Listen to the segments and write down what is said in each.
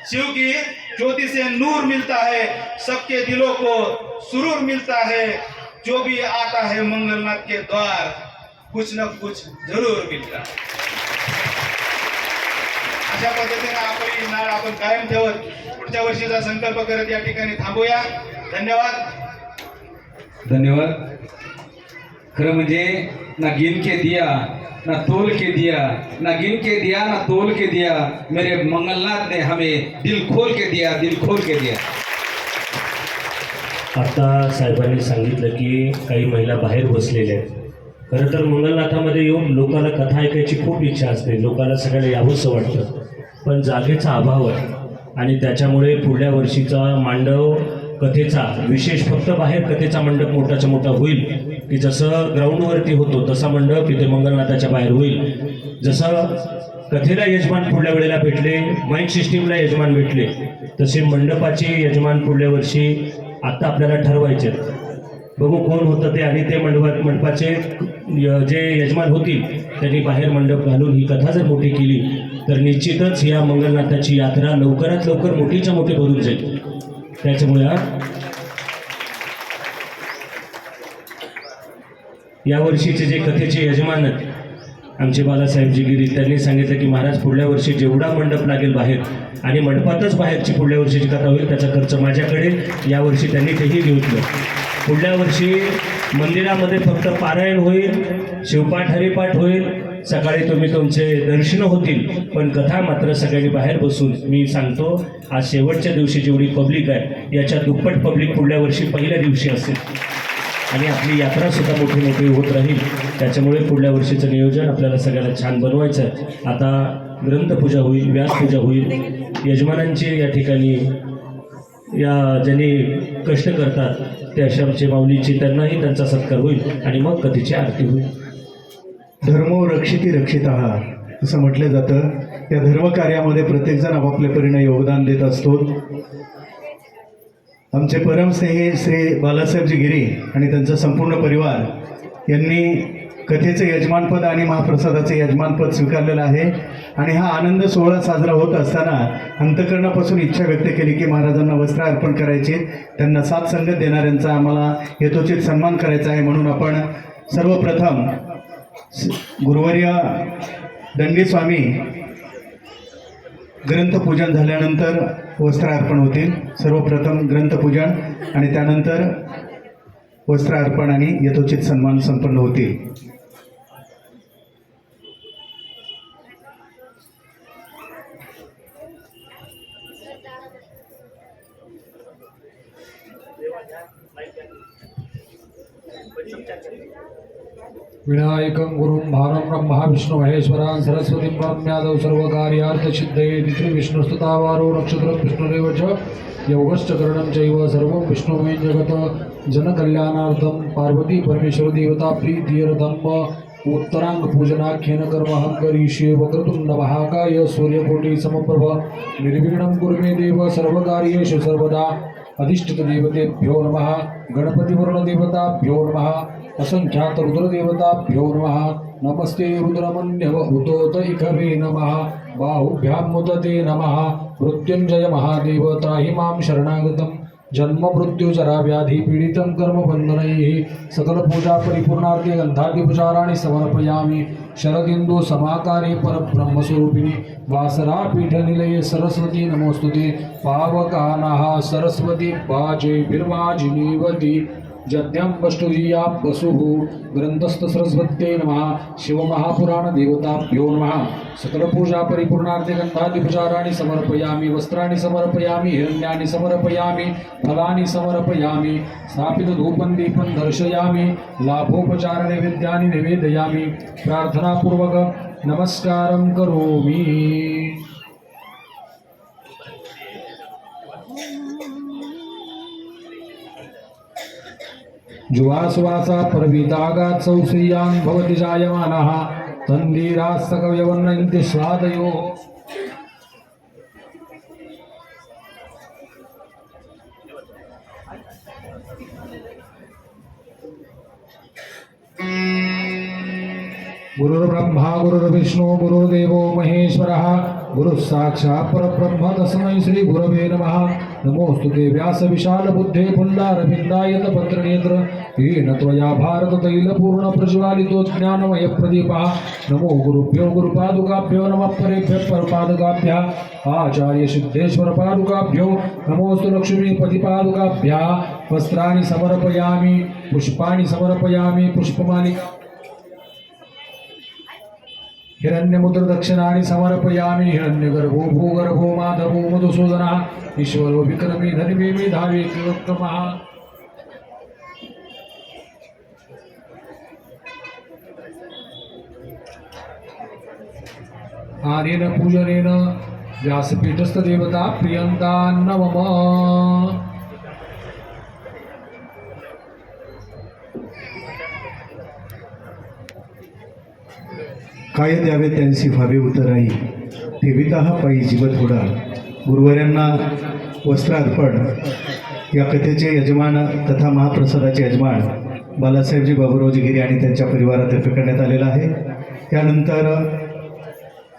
शिव की ज्योति से नूर मिलता है, सबके दिलों को सुरूर मिलता है। जो भी आता है मंगलनाथ के द्वार, कुछ न कुछ जरूर मिलता है। अशा पद्धतीने आपली नाळ आपण कायम ठेवत पुढच्या वर्षीचा संकल्प करत या ठिकाणी थांबूया। धन्यवाद। धन्यवाद। खरं म्हणजे ना गिन के दिया ना तोल के दिया, ना गिन के दिया ना तोल के दिया, मेरे मंगलनाथ ने हमें दिल खोल के दिया, दिल खोल के दिया। आता साहेबांनी सांगितलं की काही महिला बाहेर बसलेल्या आहेत। खरं तर मंगलनाथामध्ये येऊन लोकांना कथा ऐकायची खूप इच्छा असते, लोकांना सगळ्यांना यावंसं वाटतं, पण जागेचा अभाव आहे आणि त्याच्यामुळे पुढल्या वर्षीचा मांडव कथेचा विशेष फक्त बाहेर कथेचा मंडप मोठाचा मोठा होईल की जसं ग्राउंडवरती होतो तसा मंडप तिथे मंगलनाथाच्या बाहेर होईल। जसं कथेला यजमान पुढल्या वेळेला भेटले, माइक सिस्टीमला यजमान भेटले, तसे मंडपाचे यजमान पुढल्या वर्षी आता आपल्याला ठरवायचे। बघू कोण होतं ते, आणि ते मंडपाचे जे यजमान होतील त्यांनी बाहेर मंडप घालून ही कथा जर मोठी केली तर निश्चितच या मंगलनाथाची यात्रा लवकरात लवकर मोठीच्या मोठी भरून जाईल। त्याच्यामुळे यावर्षीचे जे कथेचे यजमान आहेत आमचे बालासाहेबजी गिरी, त्यांनी सांगितलं की महाराज पुढल्या वर्षी जेवढा मंडप लागेल बाहेर आणि मंडपातच बाहेरची पुढल्या वर्षीची कथा होईल त्याचा खर्च माझ्याकडे, यावर्षी त्यांनी तेही घेतलं। पुढल्या वर्षी मंदिरामध्ये फक्त पारायण होईल, शिवपाठ हरिपाठ होईल, सकाळी तुम्ही तुमचे दर्शन होतील, पण कथा मात्र सगळ्यांनी बाहेर बसून, मी सांगतो आज शेवटच्या दिवशी जेवढी पब्लिक आहे याच्या दुप्पट पब्लिक पुढल्या वर्षी पहिल्या दिवशी असेल आणि आपली यात्रासुद्धा मोठी मोठी होत राहील। त्याच्यामुळे पुढल्या वर्षीचं नियोजन आपल्याला सगळ्याला छान बनवायचं आहे। आता ग्रंथपूजा होईल, व्यासपूजा होईल, यजमानांची या ठिकाणी या ज्यांनी कष्ट करतात त्या आमचे माऊलीची त्यांनाही त्यांचा सत्कार होईल आणि मग कथेची आरती होईल। धर्मो रक्षिती रक्षितः असं म्हटलं जातं। या धर्मकार्यामध्ये प्रत्येकजण आपापल्या परीने योगदान देत असतो। आमचे परमस्नेही श्री बालासाहेबजी गिरी आणि त्यांचा संपूर्ण परिवार यांनी कथेचं यजमानपद आणि महाप्रसादाचं यजमानपद स्वीकारलेलं आहे आणि हा आनंद सोहळा साजरा होत असताना अंतकरणापासून इच्छा व्यक्त केली की महाराजांना वस्त्र अर्पण करायचे, त्यांना साथ संगत देणाऱ्यांचा आम्हाला यथोचित सन्मान करायचा आहे। म्हणून आपण सर्वप्रथम गुरुवर्य दंडी स्वामी ग्रंथपूजन झाल्यानंतर वस्त्र अर्पण होतील। सर्वप्रथम ग्रंथपूजन आणि त्यानंतर वस्त्र अर्पण आणि यथोचित सन्मान संपन्न होतील। विनायकं गुरुं भारं ब्रह्मा विष्णु महेश्वरान् सरस्वतीं ब्रह्म्यादौ सर्वकार्यार्थसिद्धये तिथि-विष्णुस्तुतावारो नक्षत्रं विष्णुरेव च योगश्च करणं चैव सर्वं विष्णुमयं जगत् जनकल्याणार्थं पार्वती परमेश्वर देवता प्रीत्यर्थम् उत्तरांग पूजनाख्येन कर्महं करिष्ये। वक्रतुंड महाकाय सूर्यकोटि समप्रभ निर्विघ्नं कुरु मे देव सर्वकार्येषु सर्वदा। अधिष्ठित देवतेभ्यो नमः, गणपतिवर्ण देवताभ्यो नमः, असंख्यात रुद्रदेवताभ्यो नमः। नमस्ते रुद्रमन्यव उतोतैकवे नमः, बाहुभ्यां मुदते नमः। मृत्युंजय महादेव त्राहि मां शरणागतं, जन्म मृत्यु जरा व्याधि पीडितं कर्मबन्धनैः। सकल पूजा परिपूर्णार्थे गंधाद्युपचाराणि समर्पयामि। शरदिन्दु समाकारे परब्रह्मस्वरूपिणी वासरापीठनिलये सरस्वती नमोस्तुते। पावकानाः सरस्वती वाजे विर्वाजिनीवती, जद्यं वष्टुजीया वसुः ग्रंथस्थ सरस्वत्यै नमः। शिवमहापुराण देवताभ्यो नमः। सकल पूजा परिपूर्णार्थे गंधाद्युपचाराणि समर्पयामि। वस्त्राणि समर्पयामि, हिरण्यानि समर्पयामि, फलानि समर्पयामि, स्थापित धूपं दीपं दर्शयामि, लाभोपचार नैवेद्यानि निवेदयामि। प्रार्थनापूर्वक नमस्कारं करोमि। जुवासुवासा परवितागात् सौश्रियान् भवति जायमानः, तन्धीरास्तकव्यवन्नयन्ति स्वादयो। गुरुर्ब्रह्मा गुरुर्विष्णु गुरुर्देवो महेश्वरः, गुरु साक्षात् परब्रह्म तस्मै श्री गुरवे नमः। नमोस्तुते व्यास विशाल बुद्धे पुल्लारविन्दायत पत्रनेत्र येन त्वया भारत तैलपूर्ण प्रज्वालितो ज्ञानमय प्रदीपः। नमो गुरुभ्यो गुरुपादुकाभ्यो नमः परेभ्यः परपादुकाभ्यः आचार्य सिद्धेश्वर पादुकाभ्यो नमोस्तु लक्ष्मीपतिपादुकाभ्यः। वस्त्राणि समर्पयामि पुष्पाणि समर्पयामि पुष्पमालिका हिरण्यमुद्र दक्षिणानि समर्पयामि। हिरण्यगर्भो भूगर्भो माधवो मधुसूदनः ईश्वरो विक्रमी धर्मे मेधावी त्रिलोक्तमः। आनेन पूजनेन व्यासपीठस्थ देवता प्रियन्ता नमः। काय द्यावे त्यांसी व्हावे उतराई ठेविता हा पायी जीव थोडा। गुरुवर्यांना वस्त्र अर्पण या कथेचे यजमान तथा महाप्रसादाचे यजमान बालासाहेबजी बाबुरावजी गिरी आणि त्यांच्या परिवारातर्फे करण्यात आलेला आहे। त्यानंतर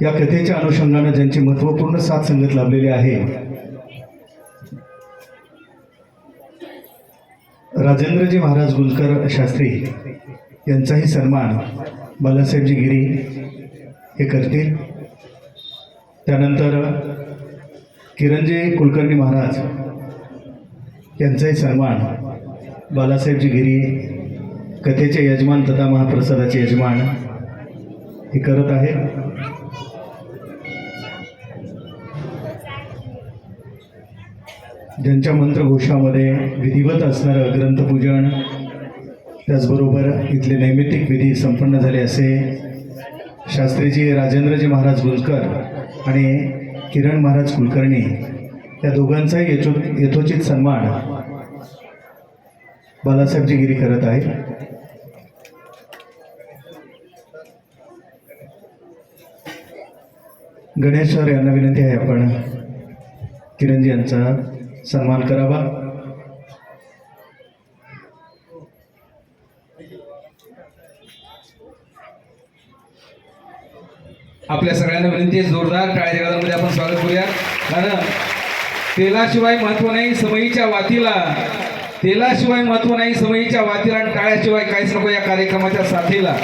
या कथेच्या अनुषंगाने ज्यांची महत्त्वपूर्ण साथ संगत लाभलेली आहे राजेंद्रजी महाराज गुलकर शास्त्री यांचाही सन्मान बालासाहेबजी गिरी हे करतील। त्यानंतर किरणजी कुलकर्णी महाराज यांचाही सन्मान बालासाहेबजी गिरी कथेचे यजमान तथा महाप्रसादाचे यजमान हे करत आहे। ज्यांच्या मंत्रघोषामध्ये विधिवत असणारं ग्रंथपूजन त्याचबरोबर इथले नैमित्तिक विधी संपन्न झाले असे शास्त्रीजी राजेंद्रजी महाराज गुलकर आणि किरण महाराज कुलकर्णी या दोघांचाही यथोचित सन्मान बालासाहेबजी गिरी करत आहे। गणेश सर यांना विनंती आहे आपण किरणजी यांचा सन्मान करावा। आपल्या सगळ्यांना विनंती आहे जोरदार टाळ्या गजरामध्ये आपण स्वागत करूया। कारण तेलाशिवाय महत्व नाही समयीच्या वातीला, तेलाशिवाय महत्व नाही समयीच्या वातीला आणि टाळ्याशिवाय काहीच नको या कार्यक्रमाच्या साथीला।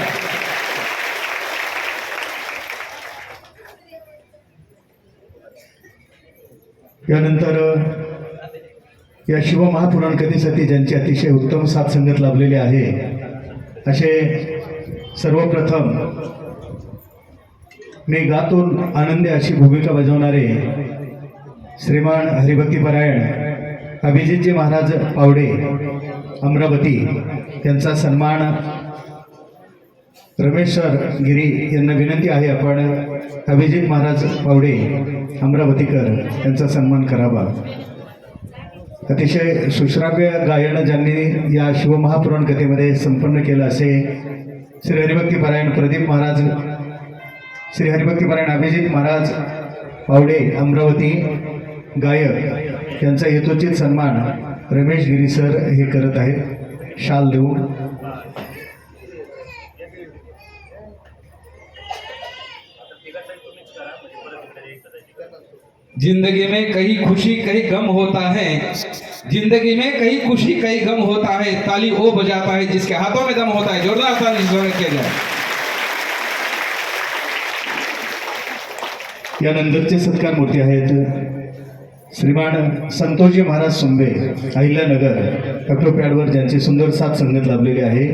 यानंतर या शिवमहापुराण कथेसाठी ज्यांची अतिशय उत्तम साथ संगत लाभलेली आहे असे सर्वप्रथम मी गातून आनंदी अशी भूमिका बजावणारे श्रीमान हरिभक्तीपरायण अभिजितजी महाराज पावडे अमरावती यांचा सन्मान रमेश सर गिरी यांना विनंती आहे आपण अभिजित महाराज पावडे अमरावतीकर यांचा सन्मान करावा। अतिशय सुश्राव्य गायन ज्यांनी या शिवमहापुराण कथेमध्ये संपन्न केलं असे श्री हरिभक्तीपरायण प्रदीप महाराज, श्री हरिभक्तीपरायण अभिजित महाराज पावडे अमरावती गायक यांचा यथोचित सन्मान रमेश गिरी सर हे करत आहेत शाल देऊन। जिंदगी में कहीं खुशी कहीं गम होता है, जिंदगी में कहीं खुशी कहीं गम होता है, ताली वो बजाता है जिसके हाथों में दम होता है। जोरदार ताली स्वागत किया जाए। यानंतरचे सत्कार मूर्ती आहेत श्रीमान संतोषजी महाराज सुंबे अहिल्यानगर ॲक्रोपॅडवर ज्यांची सुंदर साथ संगत लाभलेली आहे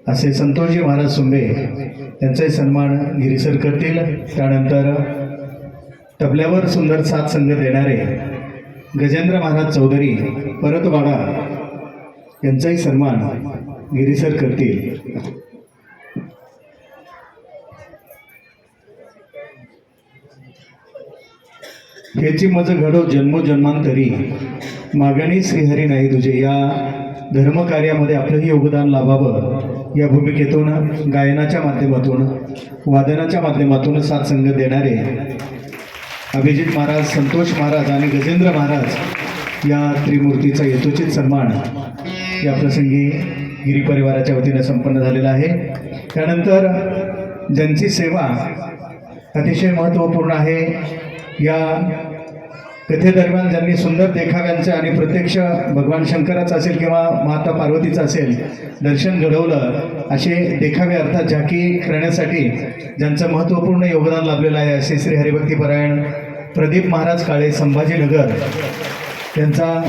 असे संतोषजी महाराज सुंबे यांचाही सन्मान गिरीसर करतील। त्यानंतर तबल्यावर सुंदर साथ संगत देणारे गजेंद्र महाराज चौधरी परतवाडा यांचाही सन्मान गिरीसर करतील। हेची मज घडो जन्मोजन्मांतरी मागणी श्रीहरी नाही तुझे या धर्मकार्यामध्ये आपलंही योगदान लाभावं या भूमिकेतून गायनाच्या माध्यमातून वादनाच्या माध्यमातून साथ संगत देणारे अभिजित महाराज, संतोष महाराज आणि गजेंद्र महाराज या त्रिमूर्तीचा यथोचित सन्मान या प्रसंगी गिरी परिवाराच्या वतीने संपन्न झालेला आहे। त्यानंतर ज्यांची सेवा अतिशय महत्त्वपूर्ण आहे. या कथेदरम्यान ज्यांनी सुंदर देखाव्यांचं आणि प्रत्यक्ष भगवान शंकराचं असेल किंवा माता पार्वतीचं असेल दर्शन घडवलं, असे देखावे अर्थात झाकी करण्यासाठी ज्यांचं महत्त्वपूर्ण योगदान लाभलेलं आहे असे श्री हरिभक्तीपरायण प्रदीप महाराज काळे संभाजीनगर यांचा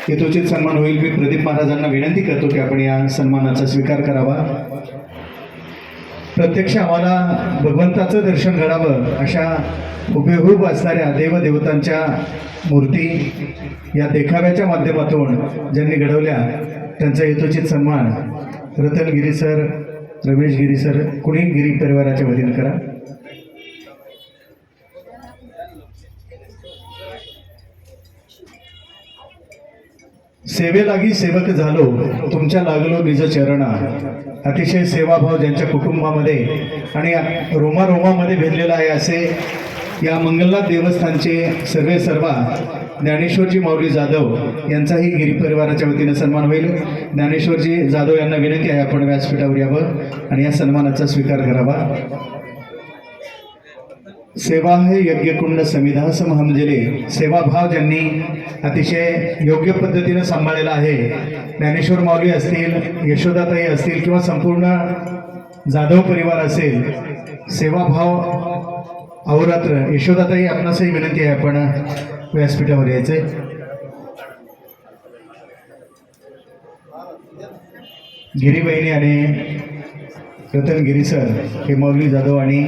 यथोचित सन्मान होईल. मी प्रदीप महाराजांना विनंती करतो की आपण या सन्मानाचा स्वीकार करावा. प्रत्यक्ष आम्हाला भगवंताचं दर्शन घडावं अशा हुबेहूब असणाऱ्या देवदेवतांच्या मूर्ती या देखाव्याच्या माध्यमातून ज्यांनी घडवल्या त्यांचा यथोचित सन्मान रतन गिरी सर, रमेश गिरी सर, कुणी गिरी परिवाराच्या वतीने करा. सेवेलागी सेवक झालो तुमच्या लागलो निज चरणा. अतिशय सेवाभाव ज्यांच्या कुटुंबामध्ये आणि रोमारोमामध्ये भेदलेला आहे असे या मंगलनाथ देवस्थानचे सर्वे सर्वा ज्ञानेश्वरजी माऊली जाधव यांचाही गिरी परिवाराच्या वतीने सन्मान होईल. ज्ञानेश्वरजी जाधव यांना विनंती आहे आपण व्यासपीठावर यावं आणि या सन्मानाचा स्वीकार करावा. सेवा हे यज्ञकुंड समिधा समहमजले. सेवाभाव ज्यांनी अतिशय योग्य पद्धतीनं सांभाळलेला आहे. ज्ञानेश्वर माऊली असतील, यशोदाताई असतील किंवा संपूर्ण जाधव परिवार असेल, सेवाभाव अहोरात्र. यशोदाताई आपणासही विनंती आहे आपण व्यासपीठावर यायचे. गिरीबहिणी आणि रतन गिरी सर हे माऊली जाधव आणि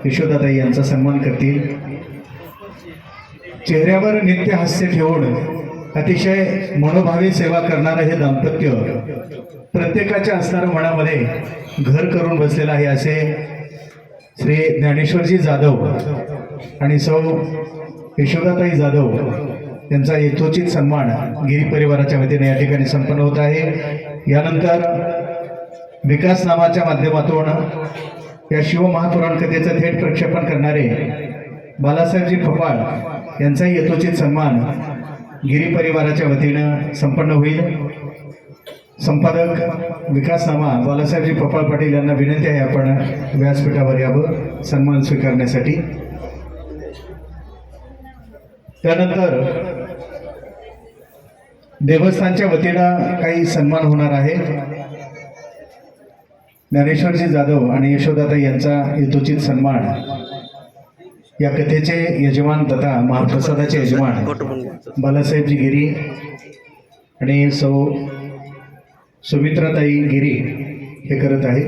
यशोदाताई यांचा सन्मान करतील. चेहऱ्यावर नित्य हास्य ठेवून अतिशय मनोभावे सेवा करणारं हे दाम्पत्य प्रत्येकाच्या असणारं मनामध्ये घर करून बसलेलं आहे असे श्री ज्ञानेश्वरजी जाधव आणि सौ यशोदाताई जाधव यांचा यथोचित सन्मान गिरी परिवाराच्या वतीने या ठिकाणी संपन्न होत आहे. यानंतर विकास नामाच्या माध्यमातून या शिवमहापुराण कथेचं थेट प्रक्षेपण करणारे बालासाहेबजी फपाळ यांचाही यथोचित सन्मान गिरी परिवाराच्या वतीनं संपन्न होईल. संपादक विकासनामा बालासाहेबजी फपाळ पाटील यांना विनंती आहे आपण व्यासपीठावर यावं सन्मान स्वीकारण्यासाठी. त्यानंतर देवस्थानच्या वतीनं काही सन्मान होणार आहे. ज्ञानेश्वरजी जाधव आणि यशोदाताई यांचा यथोचित सन्मान या कथेचे यजमान तथा महाप्रसादाचे यजमान बालासाहेबजी गिरी आणि सौ सुमित्राताई गिरी हे करत आहे.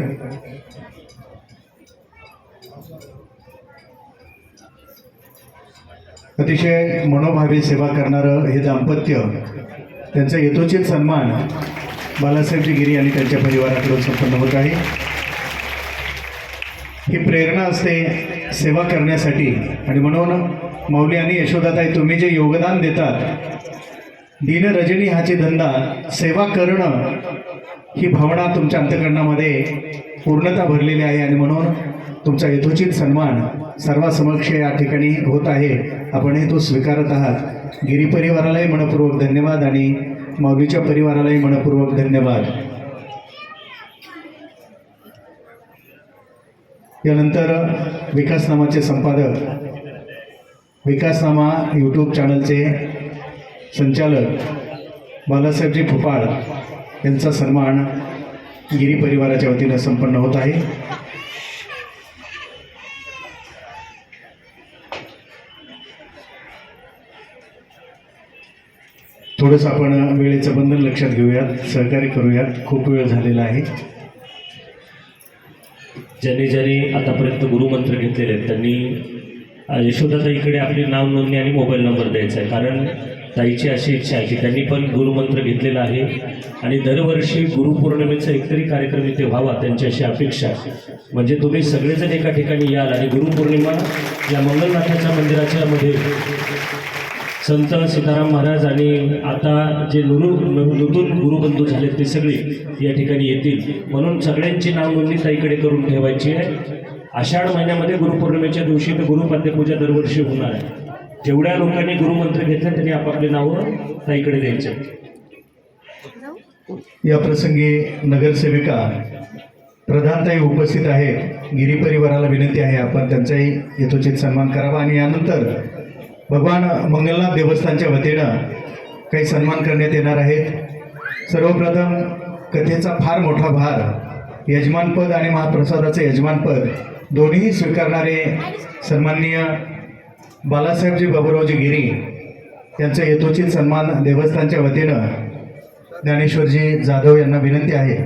अतिशय मनोभावे सेवा करणारं हे दाम्पत्य त्यांचा यथोचित सन्मान बालासाहेबजी गिरी आणि त्यांच्या परिवाराकडून संपन्न होत आहे. ही प्रेरणा असते सेवा करण्यासाठी आणि म्हणून माऊली आणि यशोदाताई तुम्ही जे योगदान देतात, दिन रजनी हाचे धंदा सेवा करणं ही भावना तुमच्या अंतःकरणामध्ये पूर्णता भरलेली आहे आणि म्हणून तुमचा यथोचित सन्मान सर्वांसमक्ष या ठिकाणी होत आहे. आपणही तो स्वीकारत आहात. गिरी परिवारालाही मनपूर्वक धन्यवाद आणि माऊलीच्या परिवारालाही मनपूर्वक धन्यवाद. यानंतर विकासनामाचे संपादक, विकासनामा यूट्यूब चॅनलचे संचालक बालासाहेबजी फुपाळ यांचा सन्मान गिरी परिवाराच्या वतीनं संपन्न होत आहे. थोडंसं आपण वेळेचं बंधन लक्षात घेऊयात, सहकार्य करूयात. खूप वेळ झालेला आहे. ज्यांनी ज्यांनी आतापर्यंत गुरुमंत्र घेतलेले आहेत त्यांनी यशोदाताईकडे आपली नाव नोंदणी आणि मोबाईल नंबर द्यायचा आहे. कारण ताईची अशी इच्छा आहे की त्यांनी पण गुरुमंत्र घेतलेला आहे आणि दरवर्षी गुरुपौर्णिमेचा एकतरी कार्यक्रम इथे व्हावा त्यांची अशी अपेक्षा. म्हणजे तुम्ही सगळेजण एका ठिकाणी याल आणि गुरुपौर्णिमा या मंगलनाथाच्या मंदिराच्या मध्ये संत सीताराम महाराज आणि आता जे नूतन गुरुबंधू झालेत ते सगळे या ठिकाणी येतील. म्हणून सगळ्यांची नाव नोंदणी ताईकडे करून ठेवायची आहे. आषाढ महिन्यामध्ये गुरुपौर्णिमेच्या दिवशी तर गुरुपाद्यपूजा दरवर्षी होणार आहे. जेवढ्या लोकांनी गुरुमंत्र घेतले त्यांनी आपापली नावं ताईकडे द्यायचे. या प्रसंगी नगरसेविका प्रधानताई उपस्थित आहेत. गिरी परिवाराला विनंती आहे आपण त्यांचाही यथोचित सन्मान करावा. आणि यानंतर भगवान मंगलनाथ देवस्थानच्या वतीनं काही सन्मान करण्यात येणार आहेत. सर्वप्रथम कथेचा फार मोठा भार यजमानपद आणि महाप्रसादाचे यजमानपद दोन्ही स्वीकारणारे सन्माननीय बालासाहेबजी बाबूरावजी गिरी यांचा यथोचित सन्मान देवस्थानच्या वतीनं ज्ञानेश्वरजी जाधव यांना विनंती आहे.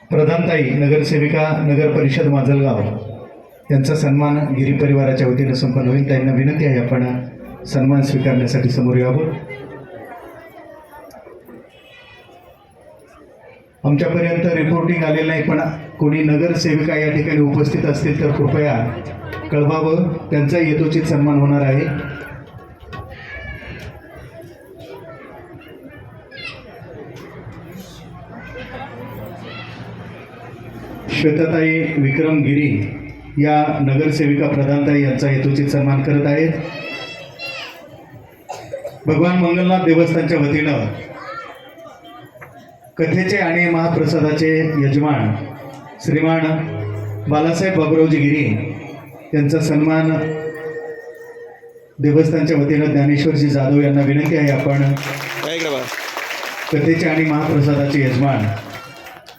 प्रधानताई नगरसेविका नगर परिषद माजलगाव यांचा सन्मान गिरी परिवाराच्या वतीनं संपन्न होईल. त्यांना विनंती आहे आपण सन्मान स्वीकारण्यासाठी समोर यावं. आमच्यापर्यंत रिपोर्टिंग आलेलं नाही, पण कोणी नगरसेविका या ठिकाणी उपस्थित असतील तर कृपया कळवावं. त्यांचा यथोचित सन्मान होणार आहे. श्वेताताई विक्रम गिरी या नगरसेविका प्रधानताई यांचा यथोचित सन्मान करत आहेत. भगवान मंगलनाथ देवस्थानच्या वतीनं कथेचे आणि महाप्रसादाचे यजमान श्रीमान बालासाहेब बाबूरावजी गिरी यांचा सन्मान देवस्थानच्या वतीनं ज्ञानेश्वरजी जाधव यांना विनंती आहे आपण कथेचे आणि महाप्रसादाचे यजमान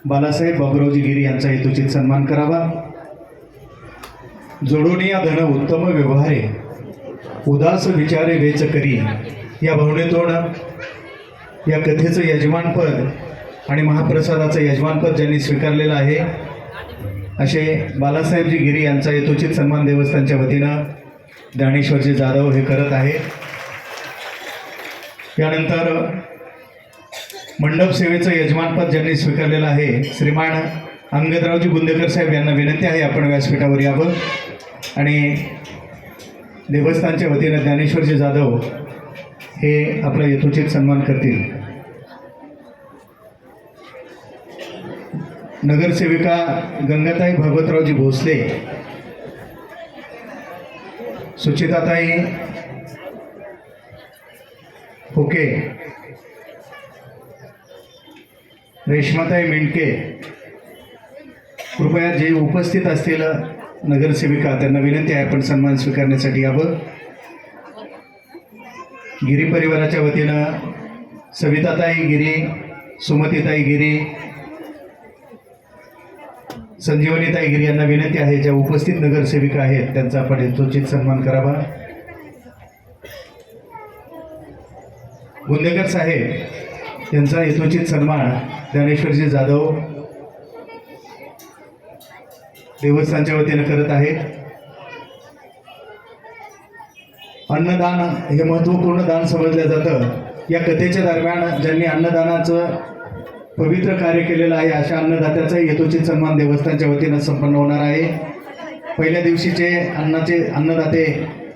बालासाहेब बाबूरावजी गिरी यांचा यथोचित सन्मान करावा. जोडोनिया धन उत्तम व्यवहारे उदास विचारे वेच करी या भावनेतून या कथेचं यजमानपद आणि महाप्रसादाचं यजमानपद ज्यांनी स्वीकारलेलं आहे असे बालासाहेबजी गिरी यांचा यथोचित सन्मान देवस्थानच्या वतीनं ज्ञानेश्वरजी जाधव हे करत आहेत. यानंतर मंडप सेवेचं यजमानपद ज्यांनी स्वीकारलेलं आहे श्रीमान अंगदरावजी गुंदेकर साहेब यांना विनंती आहे आपण व्यासपीठावर यावं आणि देवस्थानच्या वतीनं ज्ञानेश्वरजी जाधव हे आपला यथोचित सन्मान करतील. नगरसेविका गंगाताई भागवतरावजी भोसले, सुचिताताई फुके, रेश्माताई मेंढके कृपया जे उपस्थित असतील नगरसेविका त्यांना विनंती आहे आपण सन्मान स्वीकारण्यासाठी यावं. गिरी परिवाराच्या वतीनं सविताताई गिरी, सुमतीताई गिरी, संजीवनीताई गिरी यांना विनंती आहे ज्या उपस्थित नगरसेविका आहेत त्यांचा आपण यथोचित सन्मान करावा. गुंदेकर साहेब यांचा यथोचित सन्मान ज्ञानेश्वरजी जाधव देवस्थानच्या वतीनं करत आहेत. अन्नदान हे महत्त्वपूर्ण दान समजलं जातं. या कथेच्या दरम्यान ज्यांनी अन्नदानाचं पवित्र कार्य केलेलं आहे अशा अन्नदात्याचा यथोचित सन्मान देवस्थानच्या वतीनं संपन्न होणार आहे. पहिल्या दिवशीचे अन्नदाते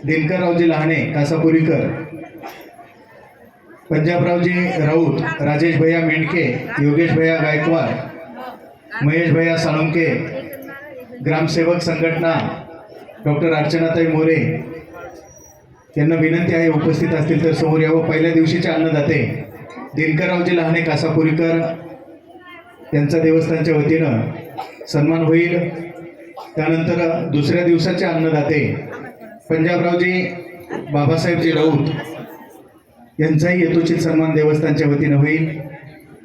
दिनकररावजी लहाणे कासापुरीकर, पंजाबरावजी राऊत, राजेश भैया मेंढके, योगेश भैया गायकवाड, महेश भैया साळुंके, ग्रामसेवक संघटना डॉक्टर अर्चनाताई मोरे यांना विनंती आहे उपस्थित असतील तर समोर यावं. पहिल्या दिवशीचे अन्नदाते दिनकररावजी लहाणे कासापुरीकर यांचा देवस्थानच्या वतीनं सन्मान होईल. त्यानंतर दुसऱ्या दिवसाचे अन्नदाते पंजाबरावजी बाबासाहेबजी राऊत यांचाही यथोचित सन्मान देवस्थानच्या वतीनं होईल.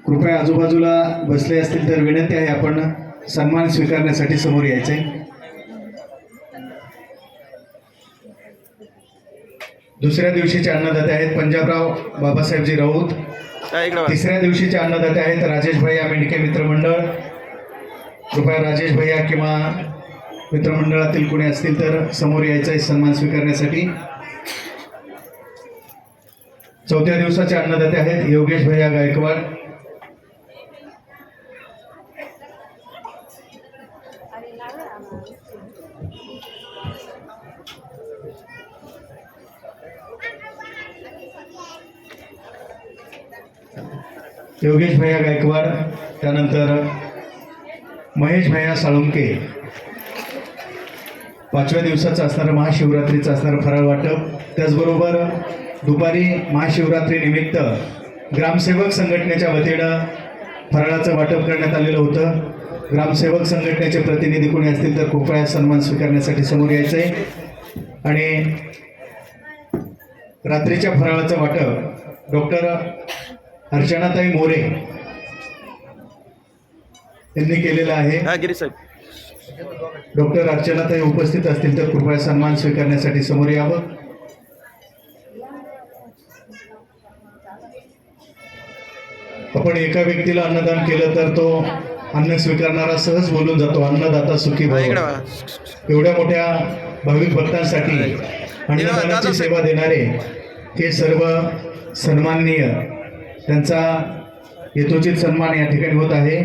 कृपया आजूबाजूला बसले असतील तर विनंती आहे आपण सन्मान स्वीकारण्यासाठी समोर यायचे. दुसऱ्या दिवशीचे अन्नदाते आहेत पंजाबराव बाबासाहेबजी राऊत. तिसऱ्या दिवशीचे अन्नदाते आहेत राजेश भैया मेंढके मित्रमंडळ. कृपया राजेश भैया किंवा मित्रमंडळातील कोणी असतील तर समोर यायचं आहे सन्मान स्वीकारण्यासाठी. चौथ्या दिवसाचे अन्नदाते आहेत योगेश भैया गायकवाड. योगेश भैया गायकवाड, त्यानंतर महेश भैया साळुंके. पाचव्या दिवसाचं असणारं महाशिवरात्रीचं असणारं फराळ वाटप. त्याचबरोबर दुपारी महाशिवरात्री निमित्त ग्रामसेवक संघटनेच्या वतीनं फराळाचं वाटप करण्यात आलेलं होतं. ग्रामसेवक संघटनेचे प्रतिनिधी कोणी असतील तर कृपया सन्मान स्वीकारण्यासाठी समोर यायचंय. आणि रात्रीच्या फराळाचं वाटप डॉक्टर अर्चनाताई मोरे यांनी केलेलं आहे. डॉक्टर अर्चनाताई उपस्थित असतील तर कृपया सन्मान स्वीकारण्यासाठी समोर यावं. आपण एका व्यक्तीला अन्नदान केलं तर तो अन्न स्वीकारणारा सहज बोलून जातो, अन्नदाता सुखी भव. एवढ्या मोठ्या भाविक भक्तांसाठी अन्नदानाची सेवा देणारे हे सर्व सन्माननीय, त्यांचा यथोचित सन्मान या ठिकाणी होत आहे.